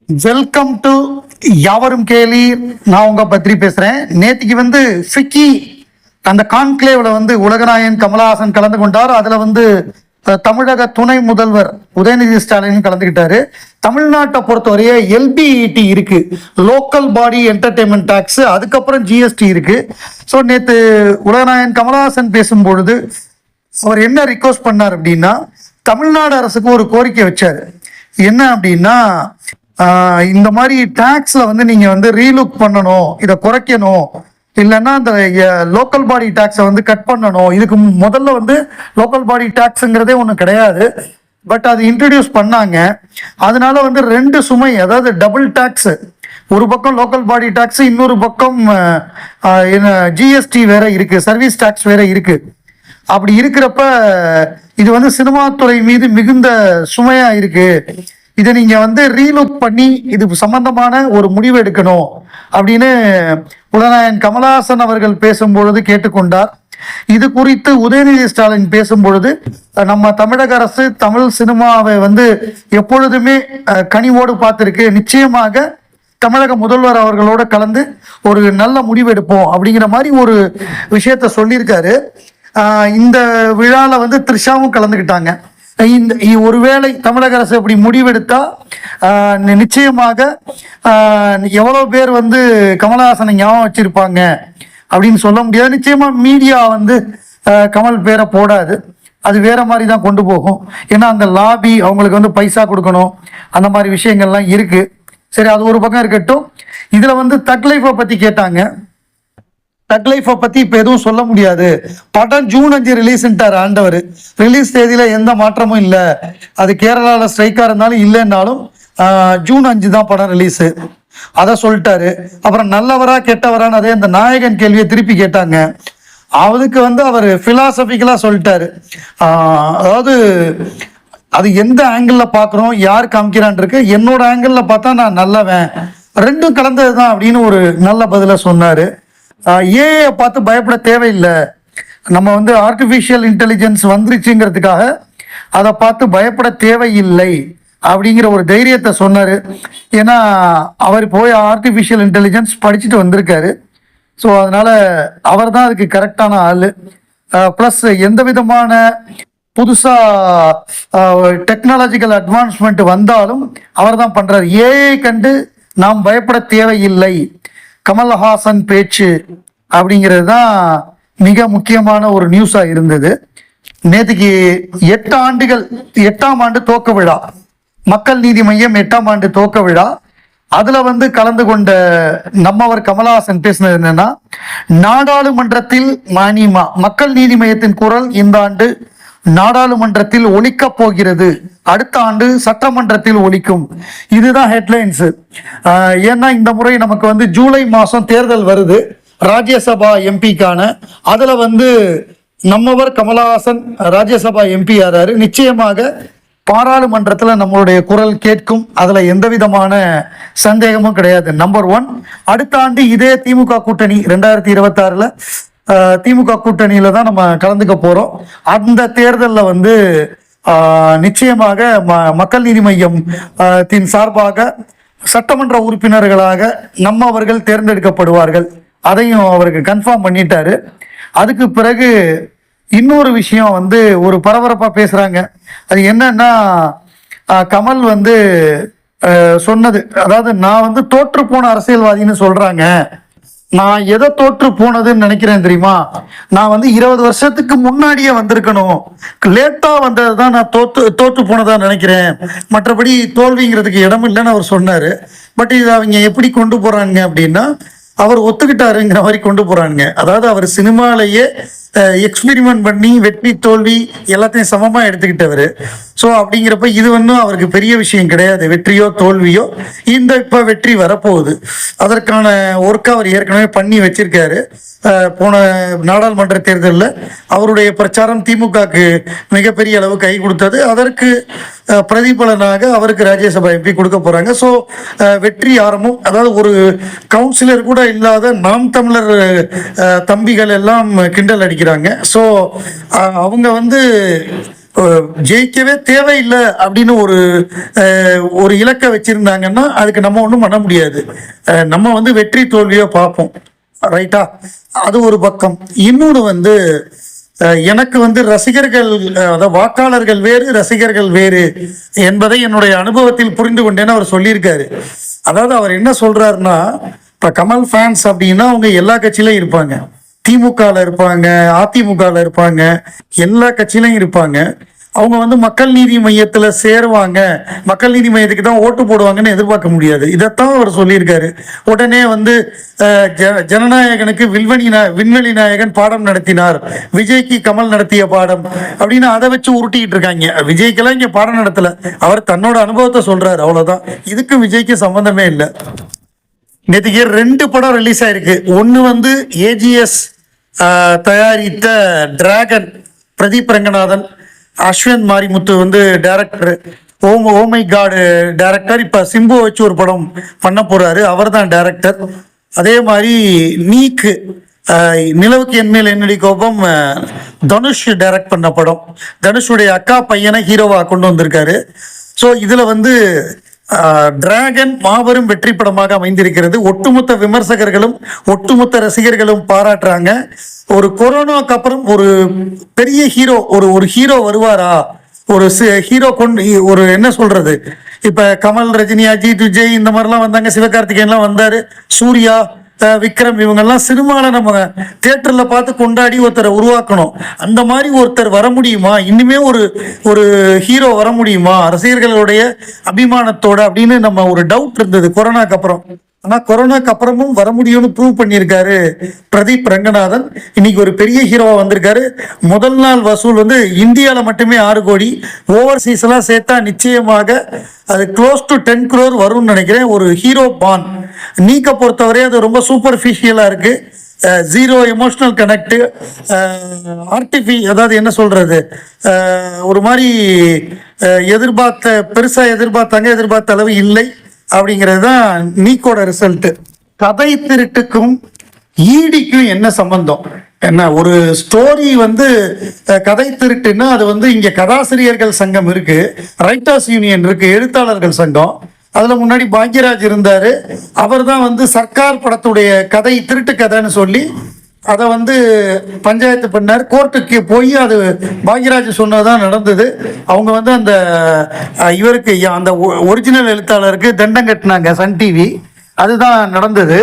Welcome to யாவரும் கேலி. நான் உங்க பத்ரி பேசுறேன். நேத்திக்கு ஃபிக்கி அந்த கான்க்ளேவ்ல உலகநாயகன் கமலஹாசன் கலந்து கொண்டார். அதுல தமிழக துணை முதல்வர் உதயநிதி ஸ்டாலின் கலந்துக்கிட்டாரு. தமிழ்நாட்டை பொறுத்தவரையே எல்பிஇடி இருக்கு, லோக்கல் பாடி என்டர்டைன்மெண்ட் டாக்ஸ், அதுக்கப்புறம் ஜிஎஸ்டி இருக்கு. ஸோ நேற்று உலகநாயகன் கமலஹாசன் பேசும்பொழுது அவர் என்ன ரிக்வஸ்ட் பண்ணார் அப்படின்னா, தமிழ்நாடு அரசுக்கு ஒரு கோரிக்கை வச்சாரு. என்ன அப்படின்னா, இந்த மாதிரி டாக்ஸ்ல நீங்க ரீலுக் பண்ணணும், இதை குறைக்கணும், இல்லைன்னா அந்த லோக்கல் பாடி டாக்ஸை கட் பண்ணணும். இதுக்கு முதல்ல லோக்கல் பாடி டாக்ஸுங்கிறதே ஒன்றும் கிடையாது, பட் அது இன்ட்ரடியூஸ் பண்ணாங்க. அதனால ரெண்டு சுமை, அதாவது டபுள் டாக்ஸ், ஒரு பக்கம் லோக்கல் பாடி டாக்ஸ், இன்னொரு பக்கம் ஜிஎஸ்டி வேற இருக்கு, சர்வீஸ் டாக்ஸ் வேற இருக்கு. அப்படி இருக்கிறப்ப இது சினிமா துறை மீது மிகுந்த சுமையா இருக்கு. இதை நீங்க ரீலுக் பண்ணி இது சம்பந்தமான ஒரு முடிவு எடுக்கணும் அப்படின்னு உலகநாயகன் கமலஹாசன் அவர்கள் பேசும்பொழுது கேட்டுக்கொண்டார். இது குறித்து உதயநிதி ஸ்டாலின் பேசும்பொழுது, நம்ம தமிழக அரசு தமிழ் சினிமாவை எப்பொழுதுமே கனிவோடு பார்த்திருக்கு, நிச்சயமாக தமிழக முதல்வர் அவர்களோட கலந்து ஒரு நல்ல முடிவு எடுப்போம் அப்படிங்கிற மாதிரி ஒரு விஷயத்த சொல்லியிருக்காரு. இந்த விழாவில் த்ரிஷாவும் கலந்துக்கிட்டாங்க. இந்த ஒருவேளை தமிழக அரசு இப்படி முடிவெடுத்தா நிச்சயமாக எவ்வளோ பேர் கமலஹாசனை ஞாபகம் வச்சிருப்பாங்க அப்படின்னு சொல்ல முடியாது. நிச்சயமா மீடியா கமல் பேரை போடாது, அது வேற மாதிரி தான் கொண்டு போகும். ஏன்னா அந்த லாபி அவங்களுக்கு பைசா கொடுக்கணும், அந்த மாதிரி விஷயங்கள்லாம் இருக்கு. சரி, அது ஒரு பக்கம் இருக்கட்டும். இதுல தக் லைஃபை பத்தி கேட்டாங்க. தக் லைஃபை பத்தி இப்ப எதுவும் சொல்ல முடியாது. படம் ஜூன் 5 ரிலீஸ்ன்ட்டார் ஆண்டவர். ரிலீஸ் தேதியில எந்த மாற்றமும் இல்லை. அது கேரளாவில் ஸ்ட்ரைக்கா இருந்தாலும் இல்லைன்னாலும் ஜூன் 5 தான் படம் ரிலீஸ், அதை சொல்லிட்டாரு. அப்புறம் நல்லவரா கெட்டவரான்னு அதே அந்த நாயகன் கேள்வியை திருப்பி கேட்டாங்க. அதுக்கு அவர் பிலாசபிக்கலா சொல்லிட்டாரு. அதாவது அது எந்த ஆங்கிள் பார்க்குறோம், யார் காமிக்கிறான் இருக்கு. என்னோட ஆங்கிள் பார்த்தா நான் நல்லவன், ரெண்டும் கலந்தது தான் அப்படின்னு ஒரு நல்ல பதில சொன்னாரு. ஏஐ பார்த்து பயப்பட தேவையில்லை, நம்ம ஆர்டிஃபிஷியல் இன்டெலிஜென்ஸ் வந்துருச்சுங்கிறதுக்காக அதை பார்த்து பயப்பட தேவையில்லை அப்படிங்கிற ஒரு தைரியத்தை சொன்னார். ஏன்னா அவர் போய் ஆர்டிஃபிஷியல் இன்டெலிஜென்ஸ் படிச்சுட்டு வந்திருக்காரு. ஸோ அதனால அவர் தான் அதுக்கு கரெக்டான ஆள். ப்ளஸ் எந்த விதமான புதுசாக டெக்னாலஜிக்கல் அட்வான்ஸ்மெண்ட் வந்தாலும் அவர் தான் பண்ணுறாரு. ஏஐ கண்டு நாம் பயப்பட தேவையில்லை, கமல்ஹாசன் பேச்சு அப்படிங்கிறது தான் மிக முக்கியமான ஒரு நியூஸா இருந்தது. நேற்றுக்கு 8 ஆண்டுகள் 8ஆம் ஆண்டு துவக்க விழா, மக்கள் நீதி மையம் 8ஆம் ஆண்டு துவக்க விழா. அதுல கலந்து கொண்ட நம்மவர் கமல்ஹாசன் பேசினது என்னன்னா, நாடாளுமன்றத்தில் மானிமா மக்கள் நீதி மையத்தின் குரல் இந்த ஆண்டு நாடாளுமன்றத்தில் ஒலிக்கப் போகிறது, அடுத்த ஆண்டு சட்டமன்றத்தில் ஒலிக்கும். இதுதான் ஹெட்லைன்ஸ். ஏன்னா இந்த முறை நமக்கு ஜூலை மாதம் தேர்தல் வருது, ராஜ்யசபா எம்பிக்கான. அதுல நம்மவர் கமலஹாசன் ராஜ்யசபா எம்பி ஆறாரு. நிச்சயமாக பாராளுமன்றத்தில் நம்மளுடைய குரல் கேட்கும், அதுல எந்த விதமான சந்தேகமும் கிடையாது. நம்பர் 1. அடுத்த ஆண்டு இதே திமுக கூட்டணி 2026ல திமுக கூட்டணியில தான் நம்ம கலந்துக்க போறோம். அந்த தேர்தலில் நிச்சயமாக மக்கள் நீதி மையம் சார்பாக சட்டமன்ற உறுப்பினர்களாக நம்மவர்கள் தேர்ந்தெடுக்கப்படுவார்கள். அதையும் அவருக்கு கன்ஃபார்ம் பண்ணிட்டாரு. அதுக்கு பிறகு இன்னொரு விஷயம் ஒரு பரபரப்பா பேசுறாங்க. அது என்னன்னா, கமல் சொன்னது, அதாவது நான் தோற்று போன அரசியல்வாதின்னு சொல்றாங்க. நான் எதை தோற்று போனதுன்னு நினைக்கிறேன் தெரியுமா? நான் 20 வருஷத்துக்கு முன்னாடியே வந்திருக்கணும், லேட்டா வந்ததுதான் நான் தோற்று போனதா நினைக்கிறேன், மற்றபடி தோல்விங்கிறதுக்கு இடம் இல்லைன்னு அவர் சொன்னாரு. பட் இது அவங்க எப்படி கொண்டு போறாங்க அப்படின்னா, அவர் ஒத்துக்கிட்டாருங்கிற மாதிரி கொண்டு போறாங்க. அதாவது அவர் சினிமாலேயே எக்ஸ்பெரிமெண்ட் பண்ணி வெற்றி தோல்வி எல்லாத்தையும் சமமா எடுத்துக்கிட்டவர். ஸோ அப்படிங்கிறப்ப இது அவருக்கு பெரிய விஷயம் கிடையாது, வெற்றியோ தோல்வியோ. இப்ப வெற்றி வரப்போகுது, அதற்கான ஒர்க் அவர் ஏற்கனவே பண்ணி வச்சிருக்காரு. போன நாடாளுமன்ற தேர்தலில் அவருடைய பிரச்சாரம் திமுகக்கு மிகப்பெரிய அளவு கை கொடுத்தது. அதற்கு பிரதிபலனாக அவருக்கு ராஜ்யசபா எம்பி கொடுக்க போறாங்க. ஸோ வெற்றி ஆரம்பம். அதாவது ஒரு கவுன்சிலர் கூட இல்லாத நாம் தமிழர் தம்பிகள் எல்லாம் கிண்டல் அடிக்கிறாங்க. ஸோ அவங்க ஜெயிக்கவே தேவையில்லை அப்படின்னு ஒரு இலக்கை வச்சிருந்தாங்கன்னா அதுக்கு நம்ம ஒன்றும் பண்ண முடியாது. நம்ம வந்து வெற்றி தோல்வியோ பார்ப்போம், ரைட்டா? அது ஒரு பக்கம். இன்னொன்று வந்து எனக்கு வந்து ரசிகர்கள், அதாவது வாக்காளர்கள் வேறு ரசிகர்கள் வேறு என்பதை என்னுடைய அனுபவத்தில் புரிந்து கொண்டேன்னு அவர் சொல்லியிருக்காரு. அதாவது அவர் என்ன சொல்றாருன்னா, இப்போ கமல் ஃபேன்ஸ் அப்படின்னா அவங்க எல்லா கட்சியிலையும் இருப்பாங்க, திமுகவில் இருப்பாங்க, அதிமுகவில் இருப்பாங்க, எல்லா கட்சியிலையும் இருப்பாங்க. அவங்க வந்து மக்கள் நீதி மையத்தில் சேருவாங்க, மக்கள் நீதி மையத்துக்கு தான் ஓட்டு போடுவாங்கன்னு எதிர்பார்க்க முடியாது. இதைத்தான் அவர் சொல்லியிருக்காரு. உடனே வந்து ஜனநாயகனுக்கு விண்வெளி நாயகன் பாடம் நடத்தினார், விஜய்க்கு கமல் நடத்திய பாடம் அப்படின்னு அதை வச்சு உருட்டிக்கிட்டு இருக்காங்க. விஜய்க்கெல்லாம் இங்கே பாடம் நடத்தலை, அவர் தன்னோட அனுபவத்தை சொல்றாரு, அவ்வளோதான். இதுக்கு விஜய்க்கு சம்மந்தமே இல்லை. நேற்றுக்கு 2 படம் ரிலீஸ் ஆயிருக்கு. ஒன்று வந்து ஏஜிஎஸ் தயாரித்த டிராகன், பிரதீப் ரங்கநாதன், அஸ்வந்த் மாரிமுத்து வந்து டைரக்டர், ஓமை காடு டைரக்டர். இப்போ சிம்பு வச்சு ஒரு படம் பண்ண போறாரு, அவர் தான் டைரக்டர். அதே மாதிரி நீக்கு நிலவுக்கு என்மேல் என்னடி கோபம் தனுஷ் டைரக்ட் பண்ண படம். தனுஷுடைய அக்கா பையனை ஹீரோவா கொண்டு வந்திருக்காரு. ஸோ இதில் வந்து டிராகன் மாபெரும் வெற்றி படமாக அமைந்திருக்கிறது. ஒட்டுமொத்த விமர்சகர்களும் ஒட்டுமொத்த ரசிகர்களும் பாராட்டுறாங்க. ஒரு கொரோனாக்கு அப்புறம் ஒரு பெரிய ஹீரோ, ஒரு ஹீரோ வருவாரா, ஒரு ஹீரோ கொண்டு ஒரு என்ன சொல்றது, இப்ப கமல், ரஜினி, அஜித், விஜய் இந்த மாதிரிலாம் வந்தாங்க, சிவகார்த்திகேயன்லாம் வந்தாரு, சூர்யா, விக்ரம், இவங்கெல்லாம் சினிமாவில் நம்ம தியேட்டர்ல பார்த்து கொண்டாடி ஒருத்தரை உருவாக்கணும். அந்த மாதிரி ஒருத்தர் வர முடியுமா, இன்னுமே ஒரு ஹீரோ வர முடியுமா ரசிகர்களுடைய அபிமானத்தோட அப்படின்னு நம்ம ஒரு டவுட் இருந்தது கொரோனாக்கு அப்புறம். ஆனா கொரோனாக்கு அப்புறமும் வர முடியும்னு ப்ரூவ் பண்ணியிருக்காரு பிரதீப் ரங்கநாதன். இன்னைக்கு ஒரு பெரிய ஹீரோவா வந்திருக்காரு. முதல் நாள் வசூல் வந்து இந்தியாவில் மட்டுமே 6 கோடி, ஓவர்சீஸ் எல்லாம் சேர்த்தா நிச்சயமாக அது க்ளோஸ் டு 10 crore வரும்னு நினைக்கிறேன். ஒரு ஹீரோ பான். நீக்க பொறுத்தவரை அது ரொம்ப சூப்பர்ஃபிஷியலா இருக்கு, ஜீரோ எமோஷனல் கனெக்ட், அதாவது என்ன சொல்றது, ஒரு மாதிரி பெருசா எதிர்பார்த்த அளவு இல்லை அப்படிங்கிறது தான் நீக்கோட ரிசல்ட். கதை திருட்டுக்கும் ஈடிக்கும் என்ன சம்பந்தம்? என்ன ஒரு ஸ்டோரி வந்து கதை திருட்டுன்னா அது வந்து இங்க கதாசிரியர்கள் சங்கம் இருக்கு, ரைட்டர்ஸ் யூனியன் இருக்கு, எழுத்தாளர்கள் சங்கம். அதுல முன்னாடி பாக்யராஜ் இருந்தாரு, அவர் தான் வந்து சர்க்கார் படத்துடைய கதை திருட்டு கதைன்னு சொல்லி அதை வந்து பஞ்சாயத்து பண்ணார். கோர்ட்டுக்கு போய் அது பாக்யராஜ் சொன்னதான் நடந்தது. அவங்க வந்து அந்த இவருக்கு அந்த ஒரிஜினல் எழுத்தாளருக்கு தண்டம் கட்டினாங்க சன் டிவி, அதுதான் நடந்தது.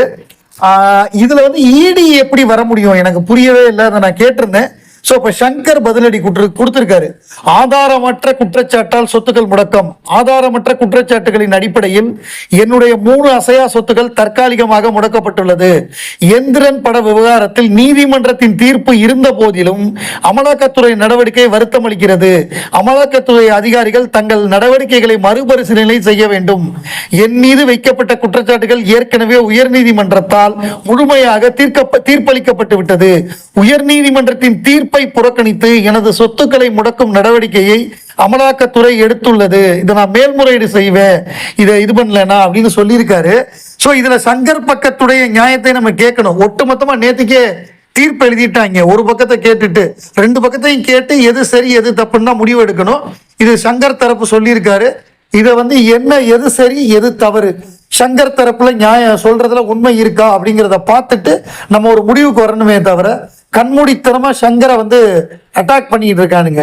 இதுல வந்து ஈடி எப்படி வர முடியும் எனக்கு புரியவே இல்லை, அதை நான் கேட்டிருந்தேன். ஸோ இப்போ சங்கர் பதிலடி கொடுத்திருக்காரு. ஆதாரமற்ற குற்றச்சாட்டால் சொத்துக்கள் முடக்கம். ஆதாரமற்ற குற்றச்சாட்டுகளின் அடிப்படையில் என்னுடைய 3 அசையா சொத்துக்கள் தற்காலிகமாக முடக்கப்பட்டுள்ளது. எந்திரன் பட விவகாரத்தில் நீதிமன்றத்தின் தீர்ப்பு இருந்த போதிலும் அமலாக்கத்துறை நடவடிக்கை வருத்தம் அளிக்கிறது. அமலாக்கத்துறை அதிகாரிகள் தங்கள் நடவடிக்கைகளை மறுபரிசீலனை செய்ய வேண்டும். என் மீது வைக்கப்பட்ட குற்றச்சாட்டுகள் ஏற்கனவே உயர்நீதிமன்றத்தால் முழுமையாக தீர்ப்பளிக்கப்பட்டு விட்டது. உயர்நீதிமன்றத்தின் தீர்ப்பை புறக்கணித்து எனது சொத்துக்களை முடக்கும் நடவடிக்கையை அமலாக்கத்துறை எடுத்துள்ளது. இதை நான் மேல்முறையீடு செய்வேன், இதை இது பண்ணலனா அப்படின்னு சொல்லியிருக்காரு. ஸோ இதுல சங்கர் பக்கத்துடைய நியாயத்தை நம்ம கேட்கணும். ஒட்டுமொத்தமா நேற்றுக்கே தீர்ப்பு எழுதிட்டாங்க. ஒரு பக்கத்தை கேட்டுட்டு 2 பக்கத்தையும் கேட்டு எது சரி எது தப்புன்னா முடிவு எடுக்கணும். இது சங்கர் தரப்பு சொல்லியிருக்காரு. இதை வந்து என்ன எது சரி எது தவறு, சங்கர் தரப்புல நியாயம் சொல்றதுல உண்மை இருக்கா அப்படிங்கிறத பார்த்துட்டு நம்ம ஒரு முடிவுக்கு வரணுமே தவிர கண்மூடித்தனமா சங்கரை வந்து அட்டாக் பண்ணிட்டு இருக்கானுங்க.